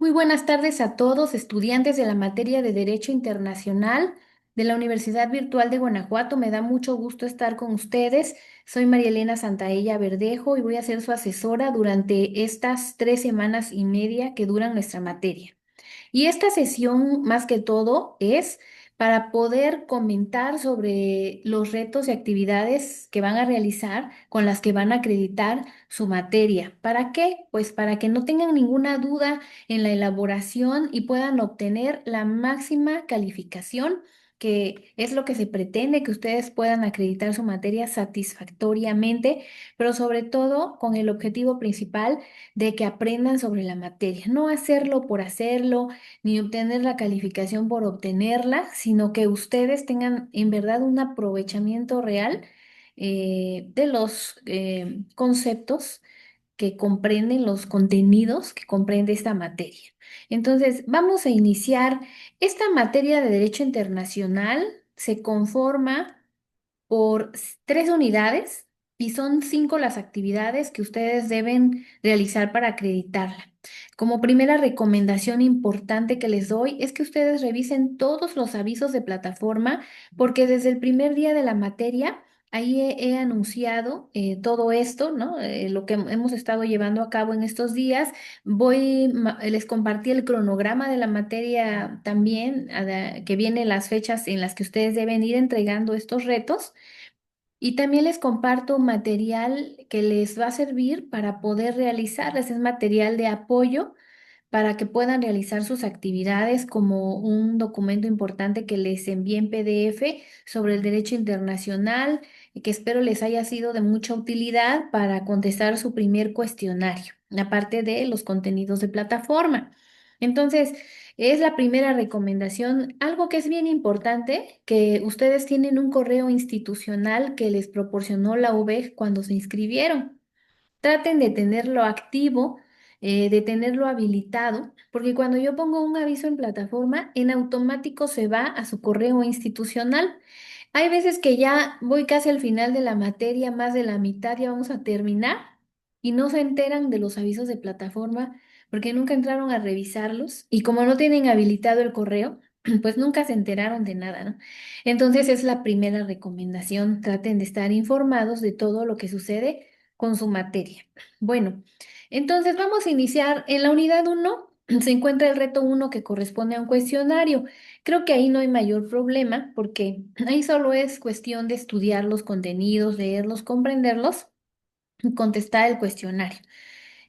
Muy buenas tardes a todos, estudiantes de la materia de Derecho Internacional de la Universidad Virtual de Guanajuato. Me da mucho gusto estar con ustedes. Soy María Elena Santaella Verdejo y voy a ser su asesora durante estas 3 semanas y media que duran nuestra materia. Y esta sesión, más que todo, es para poder comentar sobre los retos y actividades que van a realizar con las que van a acreditar su materia. ¿Para qué? Pues para que no tengan ninguna duda en la elaboración y puedan obtener la máxima calificación, que es lo que se pretende, que ustedes puedan acreditar su materia satisfactoriamente, pero sobre todo con el objetivo principal de que aprendan sobre la materia, no hacerlo por hacerlo ni obtener la calificación por obtenerla, sino que ustedes tengan en verdad un aprovechamiento real de los conceptos que comprenden los contenidos que comprende esta materia. Entonces, vamos a iniciar. Esta materia de Derecho Internacional se conforma por 3 unidades y son 5 las actividades que ustedes deben realizar para acreditarla. Como primera recomendación importante que les doy es que ustedes revisen todos los avisos de plataforma, porque desde el primer día de la materia ahí he anunciado todo esto, ¿no? Lo que hemos estado llevando a cabo en estos días. Les compartí el cronograma de la materia también, que viene las fechas en las que ustedes deben ir entregando estos retos. Y también les comparto material que les va a servir para poder realizarles. Es material de apoyo para que puedan realizar sus actividades, como un documento importante que les envié en PDF sobre el derecho internacional y que espero les haya sido de mucha utilidad para contestar su primer cuestionario, aparte de los contenidos de plataforma. Entonces, es la primera recomendación. Algo que es bien importante, que ustedes tienen un correo institucional que les proporcionó la UVEG cuando se inscribieron. Traten de tenerlo activo, de tenerlo habilitado, porque cuando yo pongo un aviso en plataforma, en automático se va a su correo institucional. Hay veces que ya voy casi al final de la materia, más de la mitad, ya vamos a terminar, y no se enteran de los avisos de plataforma porque nunca entraron a revisarlos, y como no tienen habilitado el correo, pues nunca se enteraron de nada, ¿no? Entonces es la primera recomendación. Traten de estar informados de todo lo que sucede con su materia. Bueno, entonces vamos a iniciar. En la unidad uno se encuentra el reto uno, que corresponde a un cuestionario. Creo que ahí no hay mayor problema porque ahí solo es cuestión de estudiar los contenidos, leerlos, comprenderlos y contestar el cuestionario.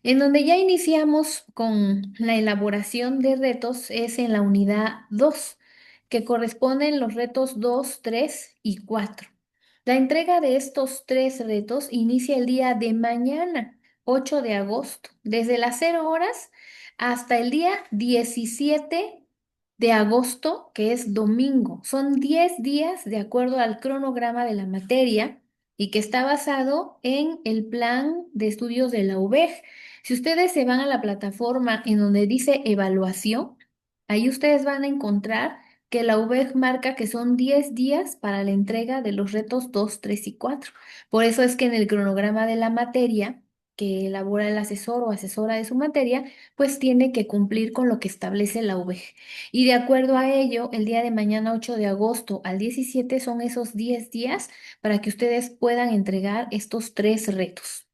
En donde ya iniciamos con la elaboración de retos es en la unidad 2, que corresponden los retos 2, 3 y 4. La entrega de estos 3 retos inicia el día de mañana, 8 de agosto, desde las 0 horas hasta el día 17 de agosto, que es domingo. Son 10 días de acuerdo al cronograma de la materia y que está basado en el plan de estudios de la UVEG. Si ustedes se van a la plataforma en donde dice evaluación, ahí ustedes van a encontrar que la UVEG marca que son 10 días para la entrega de los retos 2, 3 y 4. Por eso es que en el cronograma de la materia que elabora el asesor o asesora de su materia, pues tiene que cumplir con lo que establece la UVEG. Y de acuerdo a ello, el día de mañana, 8 de agosto al 17, son esos 10 días para que ustedes puedan entregar estos 3 retos.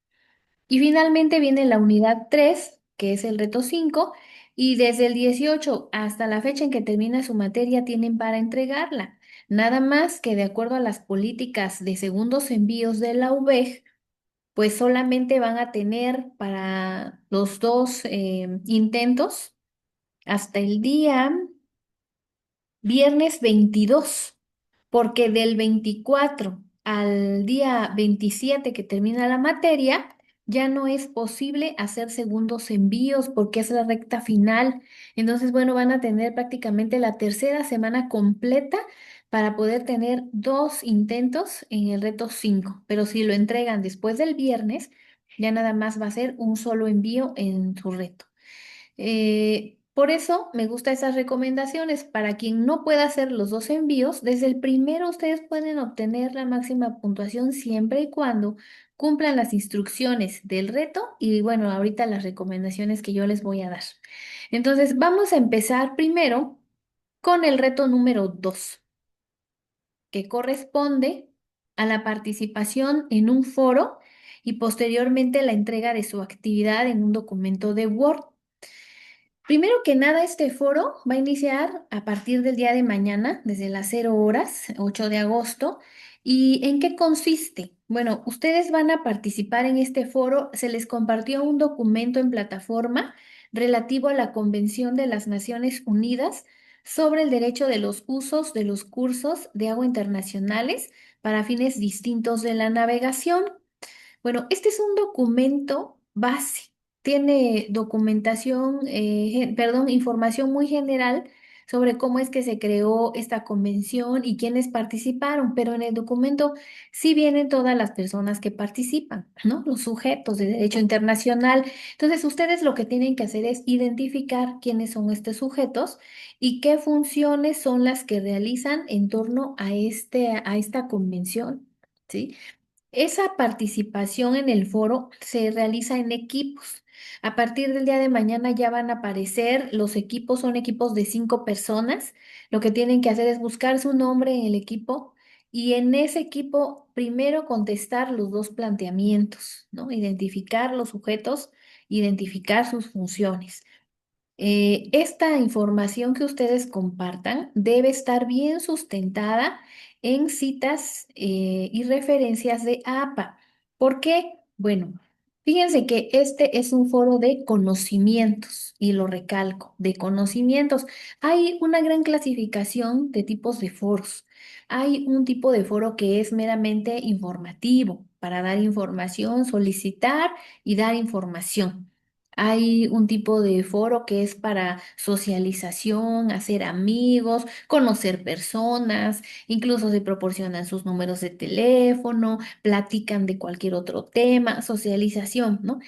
Y finalmente viene la unidad 3, que es el reto 5, y desde el 18 hasta la fecha en que termina su materia tienen para entregarla. Nada más que de acuerdo a las políticas de segundos envíos de la UVEG, pues solamente van a tener para los dos intentos hasta el día viernes 22, porque del 24 al día 27 que termina la materia, ya no es posible hacer segundos envíos porque es la recta final. Entonces, bueno, van a tener prácticamente la tercera semana completa para poder tener 2 intentos en el reto 5. Pero si lo entregan después del viernes, ya nada más va a ser un solo envío en su reto. Por eso me gustan esas recomendaciones. Para quien no pueda hacer los dos envíos, desde el primero ustedes pueden obtener la máxima puntuación siempre y cuando cumplan las instrucciones del reto y bueno, ahorita las recomendaciones que yo les voy a dar. Entonces, vamos a empezar primero con el reto número 2, que corresponde a la participación en un foro y posteriormente la entrega de su actividad en un documento de Word. Primero que nada, este foro va a iniciar a partir del día de mañana, desde las 0 horas, 8 de agosto. ¿Y en qué consiste? Bueno, ustedes van a participar en este foro. Se les compartió un documento en plataforma relativo a la Convención de las Naciones Unidas sobre el derecho de los usos de los cursos de agua internacionales para fines distintos de la navegación. Bueno, este es un documento base. Tiene documentación, perdón, información muy general sobre cómo es que se creó esta convención y quiénes participaron, pero en el documento sí vienen todas las personas que participan, ¿no? Los sujetos de derecho internacional. Entonces, ustedes lo que tienen que hacer es identificar quiénes son estos sujetos y qué funciones son las que realizan en torno a esta convención, ¿sí? Esa participación en el foro se realiza en equipos. A partir del día de mañana ya van a aparecer, los equipos son equipos de 5 personas. Lo que tienen que hacer es buscar su nombre en el equipo y en ese equipo primero contestar los dos planteamientos, ¿no? Identificar los sujetos, identificar sus funciones. Esta información que ustedes compartan debe estar bien sustentada en citas y referencias de APA. ¿Por qué? Bueno, fíjense que este es un foro de conocimientos y lo recalco, de conocimientos. Hay una gran clasificación de tipos de foros. Hay un tipo de foro que es meramente informativo, para dar información, solicitar y dar información. Hay un tipo de foro que es para socialización, hacer amigos, conocer personas, incluso se proporcionan sus números de teléfono, platican de cualquier otro tema, socialización, ¿no?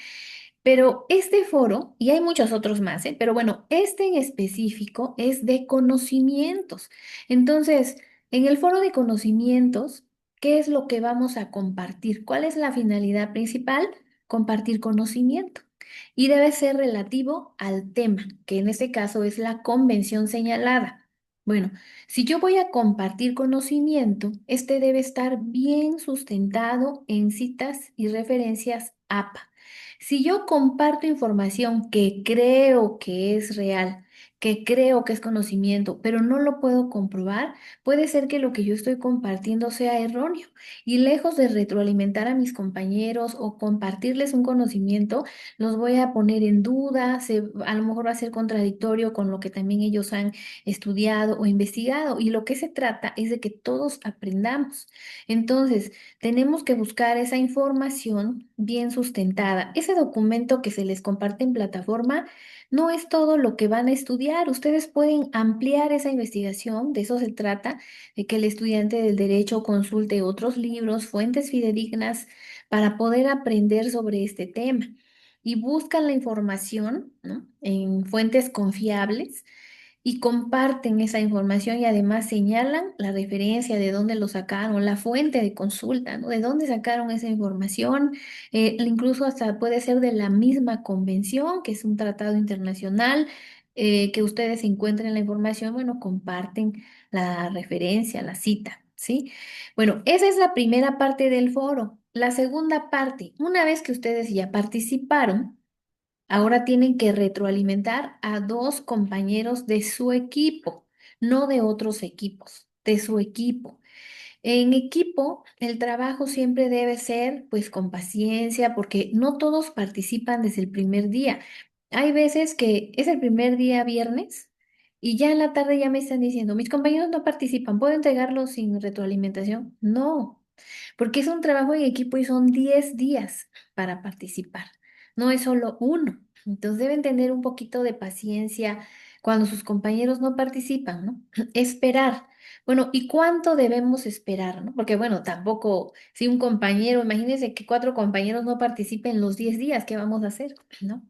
Pero este foro, y hay muchos otros más, ¿eh? Pero bueno, este en específico es de conocimientos. Entonces, en el foro de conocimientos, ¿qué es lo que vamos a compartir? ¿Cuál es la finalidad principal? Compartir conocimiento. Y debe ser relativo al tema, que en este caso es la convención señalada. Bueno, si yo voy a compartir conocimiento, este debe estar bien sustentado en citas y referencias APA. Si yo comparto información que creo que es real, que creo que es conocimiento, pero no lo puedo comprobar, puede ser que lo que yo estoy compartiendo sea erróneo. Y lejos de retroalimentar a mis compañeros o compartirles un conocimiento, los voy a poner en duda, a lo mejor va a ser contradictorio con lo que también ellos han estudiado o investigado. Y lo que se trata es de que todos aprendamos. Entonces, tenemos que buscar esa información bien sustentada. Ese documento que se les comparte en plataforma no es todo lo que van a estudiar. Ustedes pueden ampliar esa investigación, de eso se trata, de que el estudiante del derecho consulte otros libros, fuentes fidedignas para poder aprender sobre este tema. Y buscan la información, ¿no? En fuentes confiables y comparten esa información y además señalan la referencia de dónde lo sacaron, la fuente de consulta, ¿no? De dónde sacaron esa información, incluso hasta puede ser de la misma convención, que es un tratado internacional, que ustedes encuentren la información, bueno, comparten la referencia, la cita, ¿sí? Bueno, esa es la primera parte del foro. La segunda parte, una vez que ustedes ya participaron, ahora tienen que retroalimentar a dos compañeros de su equipo, no de otros equipos, de su equipo. En equipo, el trabajo siempre debe ser pues con paciencia porque no todos participan desde el primer día. Hay veces que es el primer día viernes y ya en la tarde ya me están diciendo, mis compañeros no participan, ¿puedo entregarlo sin retroalimentación? No, porque es un trabajo en equipo y son 10 días para participar, no es solo uno. Entonces deben tener un poquito de paciencia cuando sus compañeros no participan, ¿no? Esperar. Bueno, ¿y cuánto debemos esperar, no? Porque bueno, tampoco, si un compañero, imagínense que 4 compañeros no participen los 10 días, ¿qué vamos a hacer? ¿No?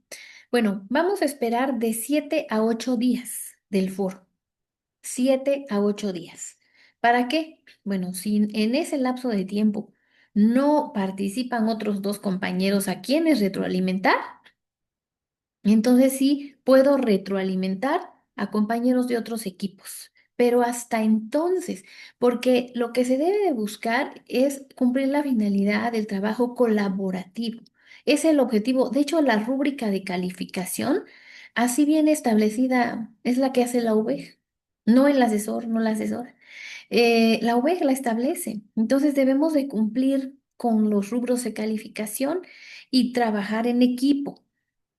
Bueno, vamos a esperar de 7 a 8 días del foro. 7 a 8 días. ¿Para qué? Bueno, si en ese lapso de tiempo no participan otros dos compañeros a quienes retroalimentar, entonces sí puedo retroalimentar a compañeros de otros equipos. Pero hasta entonces, porque lo que se debe de buscar es cumplir la finalidad del trabajo colaborativo. Es el objetivo. De hecho, la rúbrica de calificación, así bien establecida, es la que hace la UVEG, no el asesor, no la asesora. La UVEG la establece. Entonces debemos de cumplir con los rubros de calificación y trabajar en equipo.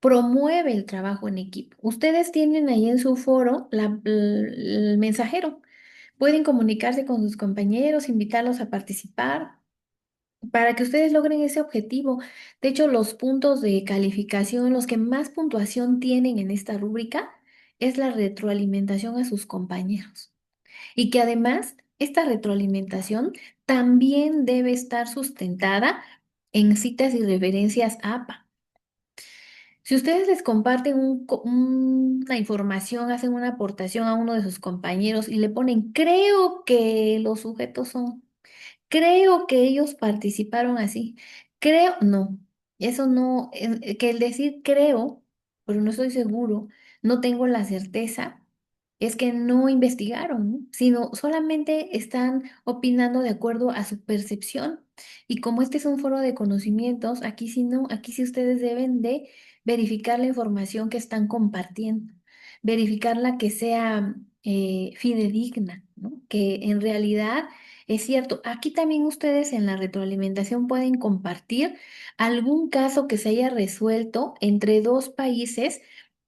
Promueve el trabajo en equipo. Ustedes tienen ahí en su foro el mensajero. Pueden comunicarse con sus compañeros, invitarlos a participar para que ustedes logren ese objetivo. De hecho, los puntos de calificación, los que más puntuación tienen en esta rúbrica, es la retroalimentación a sus compañeros. Y que además, esta retroalimentación también debe estar sustentada en citas y referencias APA. Si ustedes les comparten una información, hacen una aportación a uno de sus compañeros y le ponen, creo que los sujetos son, creo que ellos participaron así, creo, no, eso no, que el decir creo, pero no estoy seguro, no tengo la certeza, es que no investigaron, ¿no? Sino solamente están opinando de acuerdo a su percepción. Y como este es un foro de conocimientos, aquí sí no, aquí sí ustedes deben de verificar la información que están compartiendo, verificarla que sea fidedigna, ¿no? Que en realidad es cierto. Aquí también ustedes en la retroalimentación pueden compartir algún caso que se haya resuelto entre dos países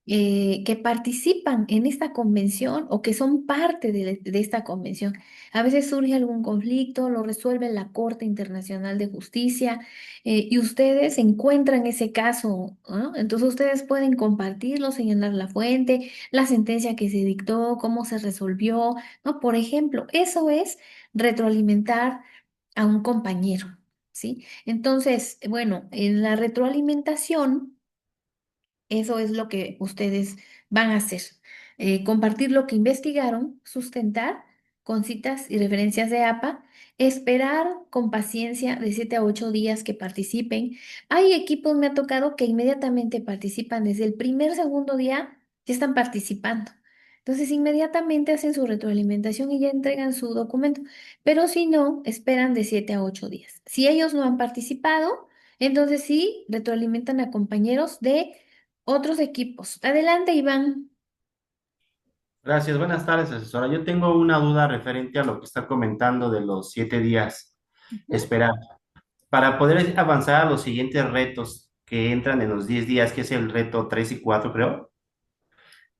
que participan en esta convención o que son parte de esta convención. A veces surge algún conflicto, lo resuelve la Corte Internacional de Justicia y ustedes encuentran ese caso, ¿no? Entonces ustedes pueden compartirlo, señalar la fuente, la sentencia que se dictó, cómo se resolvió, ¿no? Por ejemplo, eso es retroalimentar a un compañero, ¿sí? Entonces, bueno, en la retroalimentación, eso es lo que ustedes van a hacer. Compartir lo que investigaron, sustentar con citas y referencias de APA, esperar con paciencia de 7 a 8 días que participen. Hay equipos, me ha tocado, que inmediatamente participan desde el primer, segundo día, ya están participando. Entonces, inmediatamente hacen su retroalimentación y ya entregan su documento. Pero si no, esperan de 7 a 8 días. Si ellos no han participado, entonces sí, retroalimentan a compañeros de otros equipos. Adelante, Iván. Gracias, buenas tardes, asesora. Yo tengo una duda referente a lo que está comentando de los 7 días. Ujú. Esperar. Para poder avanzar a los siguientes retos que entran en los 10 días, que es el reto 3 y 4, creo.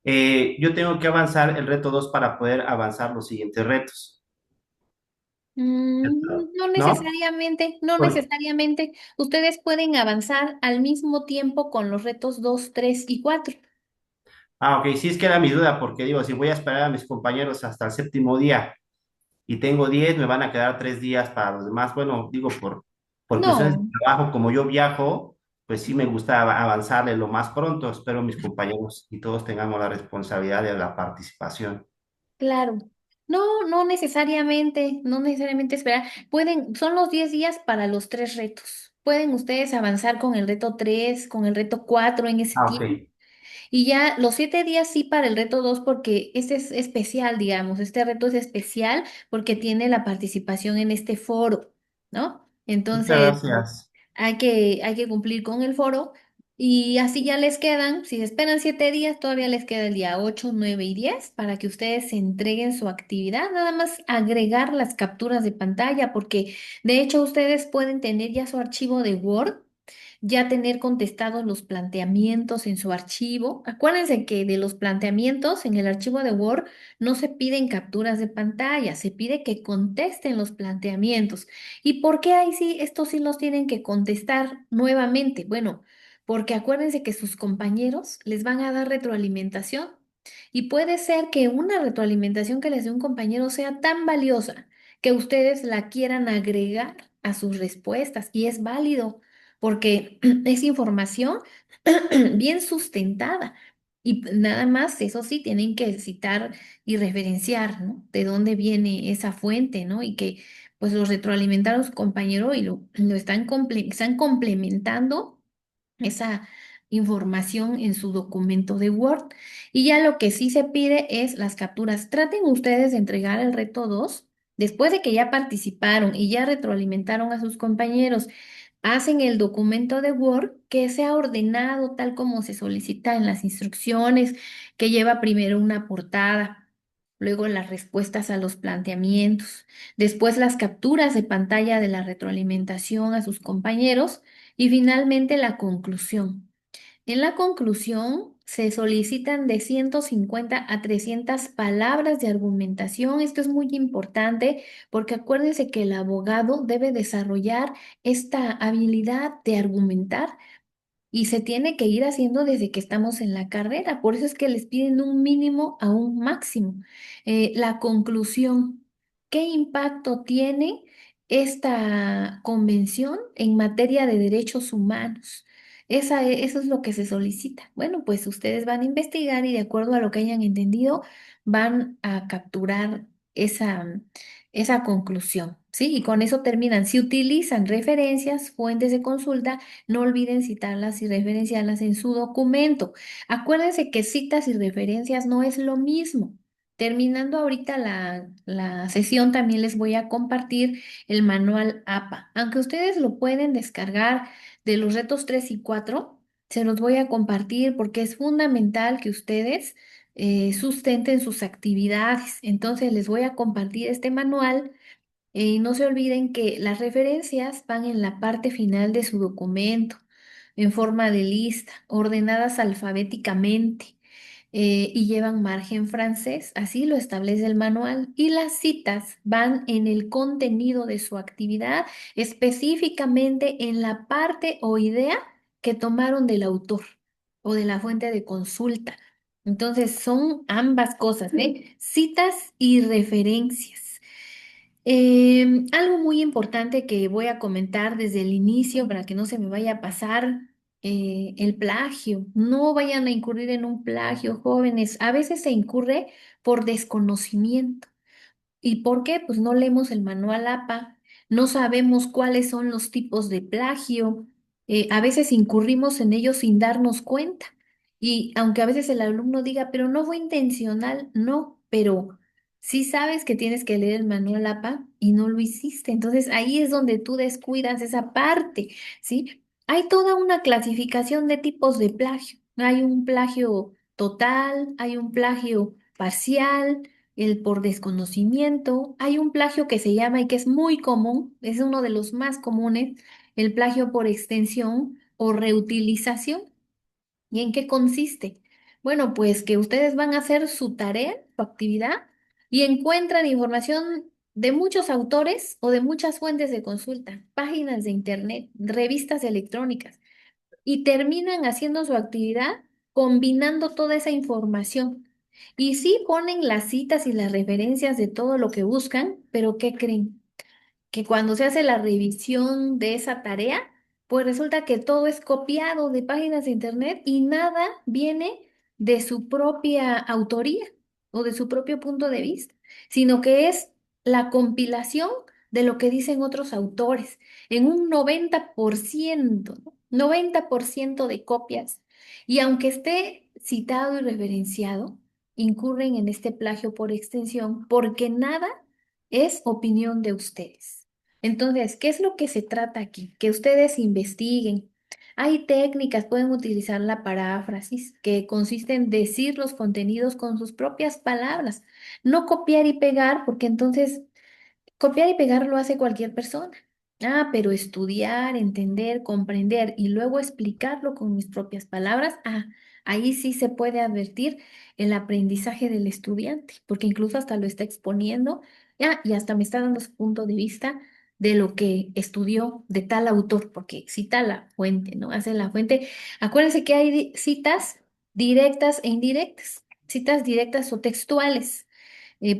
Yo tengo que avanzar el reto 2 para poder avanzar los siguientes retos. ¿Cierto? No ¿No? necesariamente, no Por- necesariamente. Ustedes pueden avanzar al mismo tiempo con los retos 2, 3 y 4. ok, sí es que era mi duda, porque digo, si voy a esperar a mis compañeros hasta el séptimo día y tengo 10, me van a quedar 3 días para los demás. Bueno, digo, por cuestiones de No, trabajo, como yo viajo, pues sí me gusta avanzarle lo más pronto. Espero mis compañeros y todos tengamos la responsabilidad de la participación. claro. No, no necesariamente esperar. Son los 10 días para los tres retos. Pueden ustedes avanzar con el reto 3, con el reto 4 en ese Ah, ok. tiempo. Y ya los 7 días sí para el reto 2 porque este es especial, digamos, este reto es especial porque tiene la participación en este foro, ¿no? Muchas Entonces, gracias. hay que cumplir con el foro y así ya les quedan, si esperan 7 días, todavía les queda el día 8, 9 y 10 para que ustedes se entreguen su actividad, nada más agregar las capturas de pantalla porque de hecho ustedes pueden tener ya su archivo de Word, ya tener contestados los planteamientos en su archivo. Acuérdense que de los planteamientos en el archivo de Word no se piden capturas de pantalla, se pide que contesten los planteamientos. ¿Y por qué ahí sí, estos sí los tienen que contestar nuevamente? Bueno, porque acuérdense que sus compañeros les van a dar retroalimentación y puede ser que una retroalimentación que les dé un compañero sea tan valiosa que ustedes la quieran agregar a sus respuestas y es válido. porque es información bien sustentada. Y nada más, eso sí, tienen que citar y referenciar, ¿no? De dónde viene esa fuente, ¿no? Y que pues los retroalimentar a su compañero y lo están complementando esa información en su documento de Word. Y ya lo que sí se pide es las capturas. Traten ustedes de entregar el reto 2 después de que ya participaron y ya retroalimentaron a sus compañeros. Hacen el documento de Word que sea ordenado tal como se solicita en las instrucciones, que lleva primero una portada, luego las respuestas a los planteamientos, después las capturas de pantalla de la retroalimentación a sus compañeros y finalmente la conclusión. En la conclusión se solicitan de 150 a 300 palabras de argumentación. Esto es muy importante porque acuérdense que el abogado debe desarrollar esta habilidad de argumentar y se tiene que ir haciendo desde que estamos en la carrera. Por eso es que les piden un mínimo a un máximo. La conclusión, ¿qué impacto tiene esta convención en materia de derechos humanos? Eso es lo que se solicita. Bueno, pues ustedes van a investigar y de acuerdo a lo que hayan entendido, van a capturar esa conclusión, ¿sí? Y con eso terminan. Si utilizan referencias, fuentes de consulta, no olviden citarlas y referenciarlas en su documento. Acuérdense que citas y referencias no es lo mismo. Terminando ahorita la sesión, también les voy a compartir el manual APA. Aunque ustedes lo pueden descargar de los retos 3 y 4, se los voy a compartir porque es fundamental que ustedes sustenten sus actividades. Entonces les voy a compartir este manual y no se olviden que las referencias van en la parte final de su documento, en forma de lista, ordenadas alfabéticamente, y llevan margen francés, así lo establece el manual. Y las citas van en el contenido de su actividad, específicamente en la parte o idea que tomaron del autor o de la fuente de consulta. Entonces son ambas cosas, ¿eh? Citas y referencias. Algo muy importante que voy a comentar desde el inicio para que no se me vaya a pasar, el plagio. No vayan a incurrir en un plagio, jóvenes. A veces se incurre por desconocimiento. ¿Y por qué? Pues no leemos el manual APA, no sabemos cuáles son los tipos de plagio, a veces incurrimos en ellos sin darnos cuenta. Y aunque a veces el alumno diga, pero no fue intencional, no, pero sí sabes que tienes que leer el manual APA y no lo hiciste. Entonces ahí es donde tú descuidas esa parte, ¿sí? Hay toda una clasificación de tipos de plagio. Hay un plagio total, hay un plagio parcial, el por desconocimiento. Hay un plagio que se llama y que es muy común, es uno de los más comunes, el plagio por extensión o reutilización. ¿Y en qué consiste? Bueno, pues que ustedes van a hacer su tarea, su actividad, y encuentran información de muchos autores o de muchas fuentes de consulta, páginas de internet, revistas electrónicas y terminan haciendo su actividad combinando toda esa información. Y sí ponen las citas y las referencias de todo lo que buscan, pero ¿qué creen? Que cuando se hace la revisión de esa tarea, pues resulta que todo es copiado de páginas de internet y nada viene de su propia autoría o de su propio punto de vista, sino que es la compilación de lo que dicen otros autores en un 90%, ¿no? 90% de copias. Y aunque esté citado y referenciado, incurren en este plagio por extensión porque nada es opinión de ustedes. Entonces, ¿qué es lo que se trata aquí? Que ustedes investiguen. Hay técnicas, pueden utilizar la paráfrasis, que consiste en decir los contenidos con sus propias palabras, no copiar y pegar, porque entonces copiar y pegar lo hace cualquier persona. Ah, pero estudiar, entender, comprender y luego explicarlo con mis propias palabras, ahí sí se puede advertir el aprendizaje del estudiante, porque incluso hasta lo está exponiendo, y hasta me está dando su punto de vista de lo que estudió de tal autor, porque cita la fuente, ¿no? Hace la fuente. Acuérdense que hay citas directas e indirectas, citas directas o textuales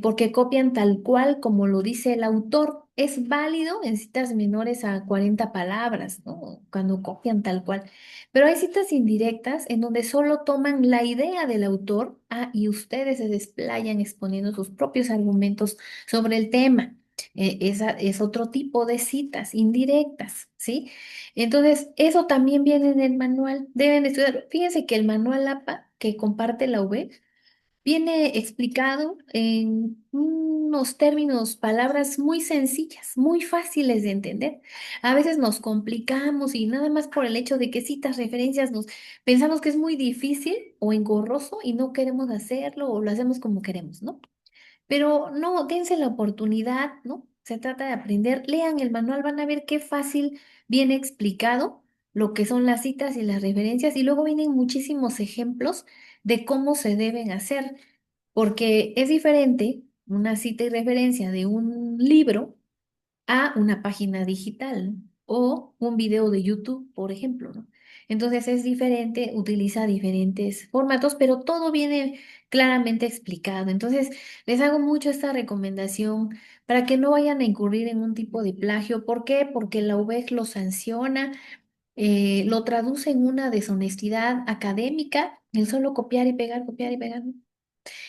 porque copian tal cual como lo dice el autor. es válido en citas menores a 40 palabras, ¿no? Cuando copian tal cual. Pero hay citas indirectas en donde solo toman la idea del autor, y ustedes se desplayan exponiendo sus propios argumentos sobre el tema. Esa es otro tipo de citas indirectas, ¿sí? Entonces, eso también viene en el manual. Deben estudiar. Fíjense que el manual APA que comparte la UB viene explicado en unos términos, palabras muy sencillas, muy fáciles de entender. A veces nos complicamos y nada más por el hecho de que citas referencias nos pensamos que es muy difícil o engorroso y no queremos hacerlo o lo hacemos como queremos, ¿no? Pero no, dense la oportunidad, ¿no? Se trata de aprender. Lean el manual, van a ver qué fácil viene explicado lo que son las citas y las referencias y luego vienen muchísimos ejemplos de cómo se deben hacer, porque es diferente una cita y referencia de un libro a una página digital, ¿no? O un video de YouTube, por ejemplo, ¿no? Entonces es diferente, utiliza diferentes formatos, pero todo viene claramente explicado. Entonces les hago mucho esta recomendación para que no vayan a incurrir en un tipo de plagio. ¿Por qué? Porque la UVEC lo sanciona, lo traduce en una deshonestidad académica, el solo copiar y pegar, ¿no?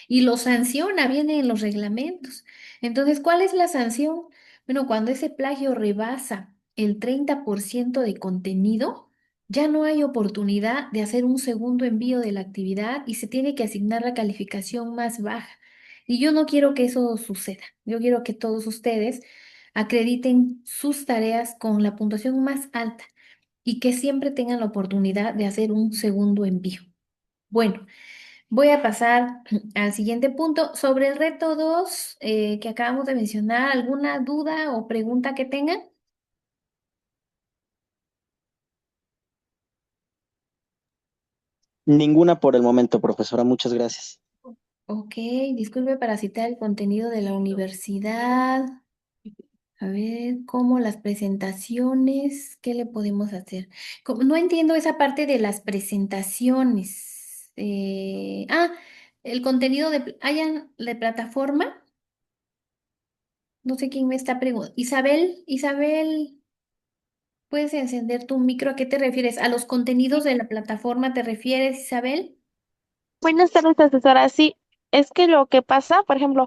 Y lo sanciona, viene en los reglamentos. Entonces, ¿cuál es la sanción? Bueno, cuando ese plagio rebasa el 30% de contenido, ya no hay oportunidad de hacer un segundo envío de la actividad y se tiene que asignar la calificación más baja. Y yo no quiero que eso suceda. Yo quiero que todos ustedes acrediten sus tareas con la puntuación más alta y que siempre tengan la oportunidad de hacer un segundo envío. Bueno. Voy a pasar al siguiente punto. Sobre el reto 2 que acabamos de mencionar, ¿alguna duda o pregunta que tengan? Ninguna por el momento, profesora. Muchas gracias. Ok, disculpe para citar el contenido de la universidad. A ver, ¿cómo las presentaciones? ¿Qué le podemos hacer? No entiendo esa parte de las presentaciones. El contenido de plataforma. No sé quién me está preguntando. Isabel. ¿Puedes encender tu micro? ¿A qué te refieres? ¿A los contenidos de la plataforma te refieres, Isabel? Buenas tardes, profesora. Sí, es que lo que pasa, por ejemplo,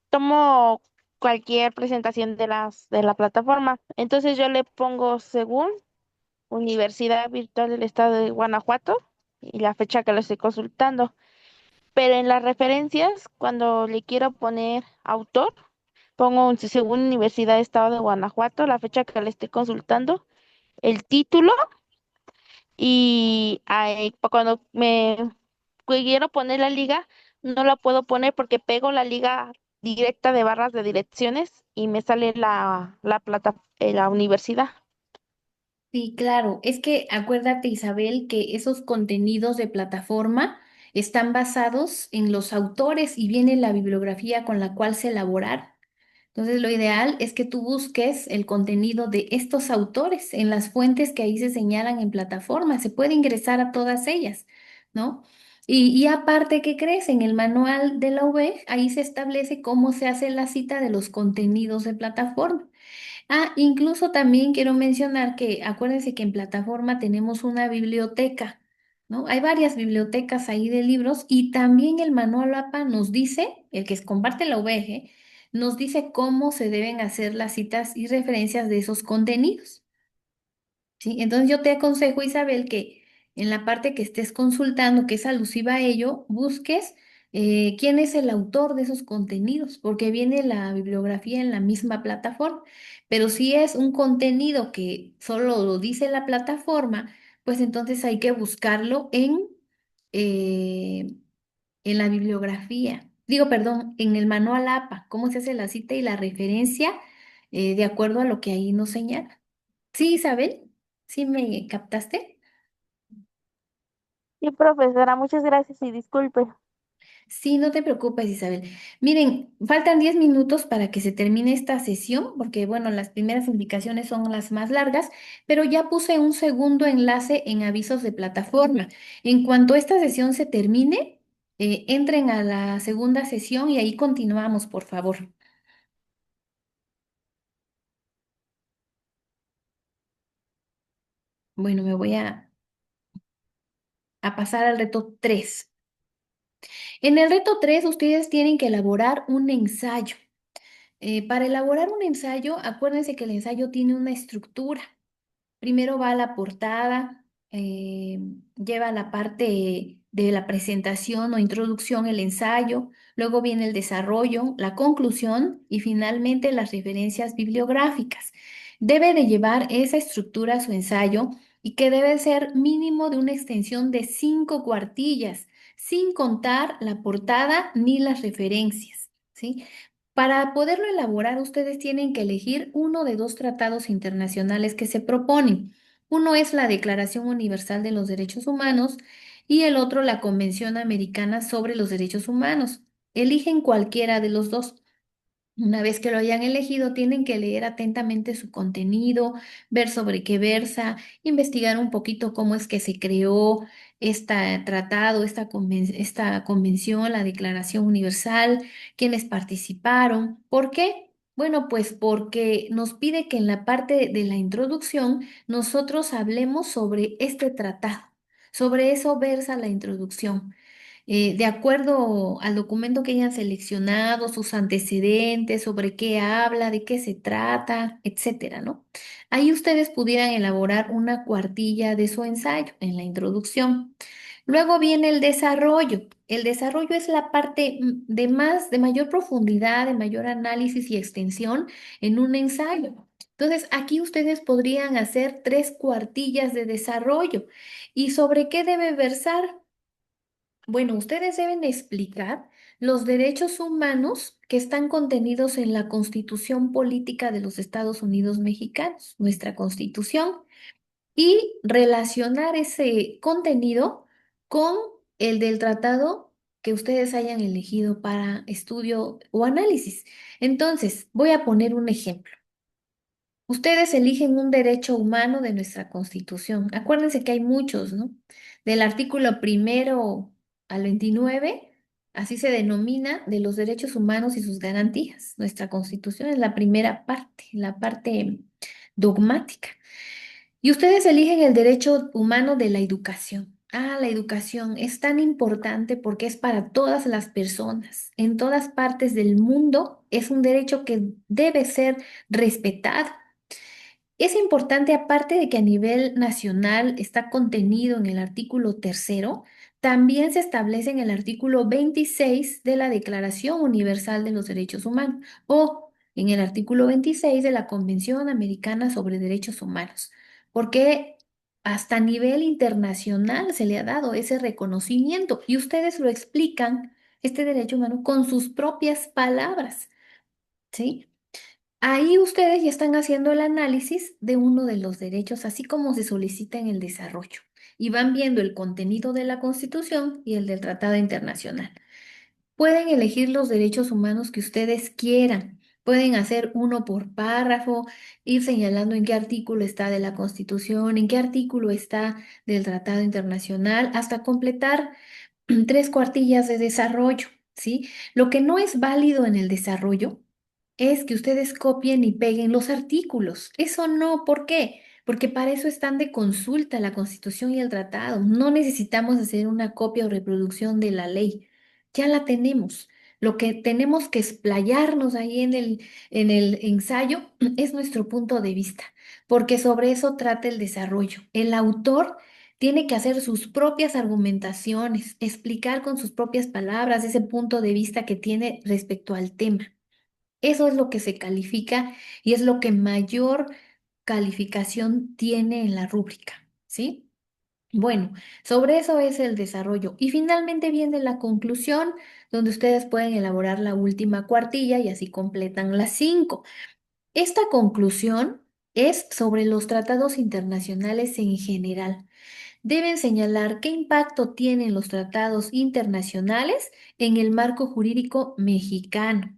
tomo cualquier presentación de la plataforma. Entonces yo le pongo según Universidad Virtual del Estado de Guanajuato y la fecha que lo estoy consultando. Pero en las referencias, cuando le quiero poner autor, pongo según Universidad del Estado de Guanajuato, la fecha que le estoy consultando, el título y cuando me quiero poner la liga, no la puedo poner porque pego la liga directa de barras de direcciones y me sale la universidad. Sí, claro. Es que acuérdate, Isabel, que esos contenidos de plataforma están basados en los autores y viene la bibliografía con la cual se elaboraron. Entonces, lo ideal es que tú busques el contenido de estos autores en las fuentes que ahí se señalan en plataforma. Se puede ingresar a todas ellas, ¿no? Y aparte, ¿qué crees? En el manual de la UB, ahí se establece cómo se hace la cita de los contenidos de plataforma. Incluso también quiero mencionar que acuérdense que en plataforma tenemos una biblioteca, ¿no? Hay varias bibliotecas ahí de libros y también el manual APA nos dice, el que comparte la UVG, nos dice cómo se deben hacer las citas y referencias de esos contenidos. ¿Sí? Entonces yo te aconsejo, Isabel, que en la parte que estés consultando, que es alusiva a ello, busques quién es el autor de esos contenidos, porque viene la bibliografía en la misma plataforma. Pero si es un contenido que solo lo dice la plataforma, pues entonces hay que buscarlo eh, en la bibliografía. Digo, perdón, en el manual APA, cómo se hace la cita y la referencia de acuerdo a lo que ahí nos señala. Sí, Isabel, ¿sí me captaste? Sí, profesora, muchas gracias y disculpe. Sí, no te preocupes, Isabel. Miren, faltan 10 minutos para que se termine esta sesión, porque bueno, las primeras indicaciones son las más largas, pero ya puse un segundo enlace en avisos de plataforma. En cuanto esta sesión se termine, entren a la segunda sesión y ahí continuamos, por favor. Bueno, me voy a pasar al reto 3. En el reto 3, ustedes tienen que elaborar un ensayo. Para elaborar un ensayo, acuérdense que el ensayo tiene una estructura. Primero va la portada, lleva la parte de la presentación o introducción, el ensayo, luego viene el desarrollo, la conclusión y finalmente las referencias bibliográficas. Debe de llevar esa estructura a su ensayo y que debe ser mínimo de una extensión de 5 cuartillas, sin contar la portada ni las referencias, ¿sí? Para poderlo elaborar, ustedes tienen que elegir uno de dos tratados internacionales que se proponen. Uno es la Declaración Universal de los Derechos Humanos y el otro la Convención Americana sobre los Derechos Humanos. Eligen cualquiera de los dos. Una vez que lo hayan elegido, tienen que leer atentamente su contenido, ver sobre qué versa, investigar un poquito cómo es que se creó este tratado, esta convención, la Declaración Universal, quiénes participaron. ¿Por qué? Bueno, pues porque nos pide que en la parte de la introducción nosotros hablemos sobre este tratado. Sobre eso versa la introducción, de acuerdo al documento que hayan seleccionado, sus antecedentes, sobre qué habla, de qué se trata, etcétera, ¿no? Ahí ustedes pudieran elaborar una cuartilla de su ensayo en la introducción. Luego viene el desarrollo. El desarrollo es la parte de mayor profundidad, de mayor análisis y extensión en un ensayo. Entonces, aquí ustedes podrían hacer 3 cuartillas de desarrollo. ¿Y sobre qué debe versar? Bueno, ustedes deben explicar los derechos humanos que están contenidos en la Constitución Política de los Estados Unidos Mexicanos, nuestra Constitución, y relacionar ese contenido con el del tratado que ustedes hayan elegido para estudio o análisis. Entonces, voy a poner un ejemplo. Ustedes eligen un derecho humano de nuestra Constitución. Acuérdense que hay muchos, ¿no? Del artículo 1 al 29, así se denomina, de los derechos humanos y sus garantías. Nuestra Constitución es la primera parte, la parte dogmática. Y ustedes eligen el derecho humano de la educación. Ah, la educación es tan importante porque es para todas las personas. En todas partes del mundo es un derecho que debe ser respetado. Es importante, aparte de que a nivel nacional está contenido en el artículo 3, también se establece en el artículo 26 de la Declaración Universal de los Derechos Humanos o en el artículo 26 de la Convención Americana sobre Derechos Humanos, porque hasta a nivel internacional se le ha dado ese reconocimiento y ustedes lo explican, este derecho humano, con sus propias palabras, ¿sí? Ahí ustedes ya están haciendo el análisis de uno de los derechos, así como se solicita en el desarrollo, y van viendo el contenido de la Constitución y el del Tratado Internacional. Pueden elegir los derechos humanos que ustedes quieran. Pueden hacer uno por párrafo, ir señalando en qué artículo está de la Constitución, en qué artículo está del Tratado Internacional, hasta completar 3 cuartillas de desarrollo, ¿sí? Lo que no es válido en el desarrollo es que ustedes copien y peguen los artículos. Eso no, ¿por qué? Porque para eso están de consulta la Constitución y el tratado. No necesitamos hacer una copia o reproducción de la ley. Ya la tenemos. Lo que tenemos que explayarnos ahí en el ensayo es nuestro punto de vista, porque sobre eso trata el desarrollo. El autor tiene que hacer sus propias argumentaciones, explicar con sus propias palabras ese punto de vista que tiene respecto al tema. Eso es lo que se califica y es lo que mayor calificación tiene en la rúbrica, ¿sí? Bueno, sobre eso es el desarrollo. Y finalmente viene la conclusión, donde ustedes pueden elaborar la última cuartilla y así completan las 5. Esta conclusión es sobre los tratados internacionales en general. Deben señalar qué impacto tienen los tratados internacionales en el marco jurídico mexicano.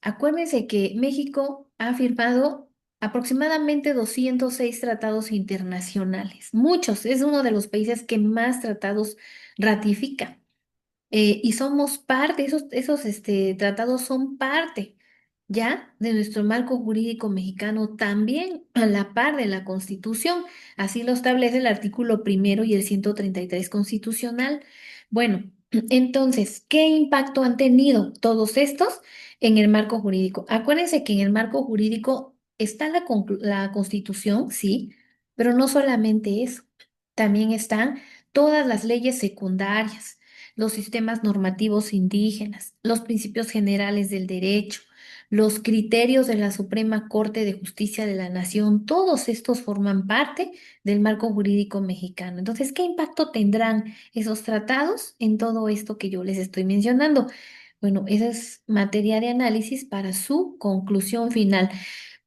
Acuérdense que México ha firmado aproximadamente 206 tratados internacionales. Muchos, es uno de los países que más tratados ratifica. Y somos parte, esos tratados son parte ya de nuestro marco jurídico mexicano también a la par de la Constitución. Así lo establece el artículo primero y el 133 constitucional. Bueno, entonces, ¿qué impacto han tenido todos estos en el marco jurídico? Acuérdense que en el marco jurídico está la Constitución, sí, pero no solamente eso, también están todas las leyes secundarias, los sistemas normativos indígenas, los principios generales del derecho, los criterios de la Suprema Corte de Justicia de la Nación, todos estos forman parte del marco jurídico mexicano. Entonces, ¿qué impacto tendrán esos tratados en todo esto que yo les estoy mencionando? Bueno, esa es materia de análisis para su conclusión final.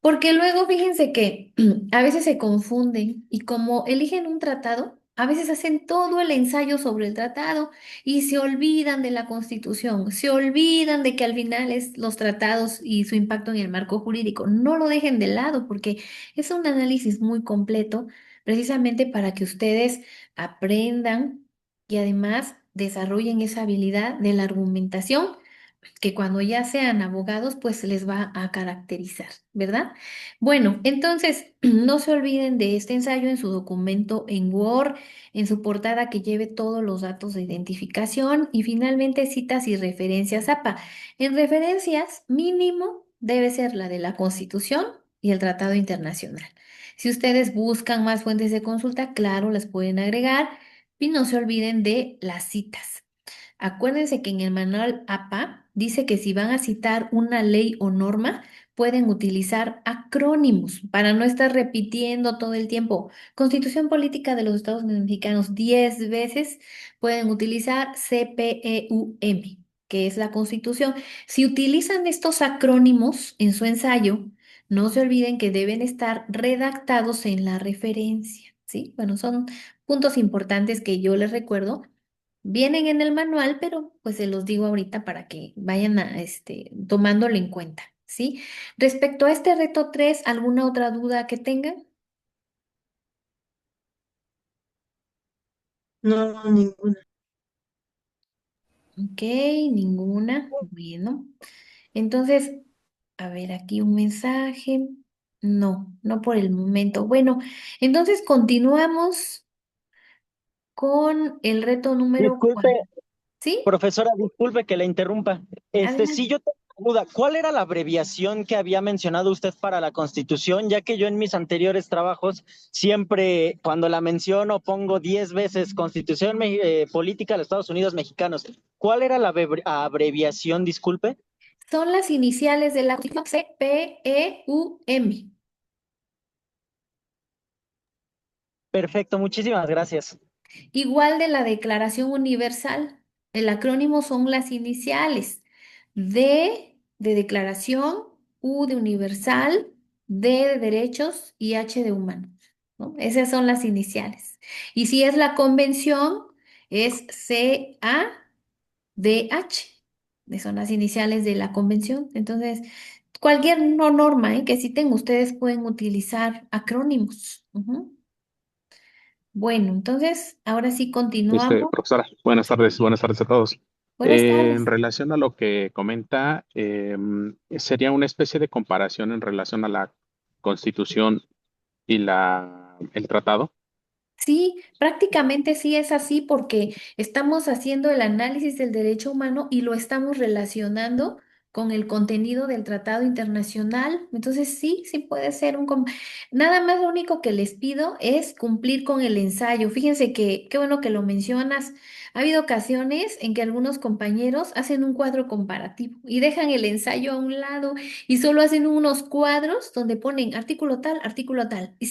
Porque luego fíjense que a veces se confunden y como eligen un tratado, a veces hacen todo el ensayo sobre el tratado y se olvidan de la Constitución, se olvidan de que al final es los tratados y su impacto en el marco jurídico. No lo dejen de lado porque es un análisis muy completo precisamente para que ustedes aprendan y además desarrollen esa habilidad de la argumentación que cuando ya sean abogados, pues les va a caracterizar, ¿verdad? Bueno, entonces no se olviden de este ensayo en su documento en Word, en su portada que lleve todos los datos de identificación y finalmente citas y referencias APA. En referencias, mínimo debe ser la de la Constitución y el Tratado Internacional. Si ustedes buscan más fuentes de consulta, claro, las pueden agregar y no se olviden de las citas. Acuérdense que en el manual APA dice que si van a citar una ley o norma, pueden utilizar acrónimos para no estar repitiendo todo el tiempo. Constitución Política de los Estados Unidos Mexicanos 10 veces pueden utilizar CPEUM, que es la Constitución. Si utilizan estos acrónimos en su ensayo, no se olviden que deben estar redactados en la referencia, ¿sí? Bueno, son puntos importantes que yo les recuerdo. Vienen en el manual, pero pues se los digo ahorita para que vayan tomándolo en cuenta, ¿sí? Respecto a este reto 3, ¿alguna otra duda que tengan? No, ninguna. Ok, ninguna. Bueno, entonces, a ver, aquí un mensaje. No, no por el momento. Bueno, entonces continuamos con el reto número Disculpe, 4. ¿Sí? profesora, disculpe que la interrumpa. Sí, Adelante. yo tengo una duda. ¿Cuál era la abreviación que había mencionado usted para la Constitución? Ya que yo en mis anteriores trabajos siempre, cuando la menciono, pongo 10 veces Constitución Política de los Estados Unidos Mexicanos. ¿Cuál era la abreviación, disculpe? Son las iniciales de la Constitución CPEUM. Perfecto, muchísimas gracias. Igual de la Declaración Universal, el acrónimo son las iniciales. D de declaración, U de universal, D de derechos y H de humanos, ¿no? Esas son las iniciales. Y si es la convención, es CADH, que son las iniciales de la convención. Entonces, cualquier norma, que citen, ustedes pueden utilizar acrónimos. Ujú. Bueno, entonces, ahora sí continuamos. Profesora, buenas tardes a todos. Buenas En tardes. relación a lo que comenta, sería una especie de comparación en relación a la Constitución y el tratado. Sí, prácticamente sí es así porque estamos haciendo el análisis del derecho humano y lo estamos relacionando con el contenido del tratado internacional. Entonces sí, sí puede ser Nada más lo único que les pido es cumplir con el ensayo. Fíjense que qué bueno que lo mencionas. Ha habido ocasiones en que algunos compañeros hacen un cuadro comparativo y dejan el ensayo a un lado y solo hacen unos cuadros donde ponen artículo tal, y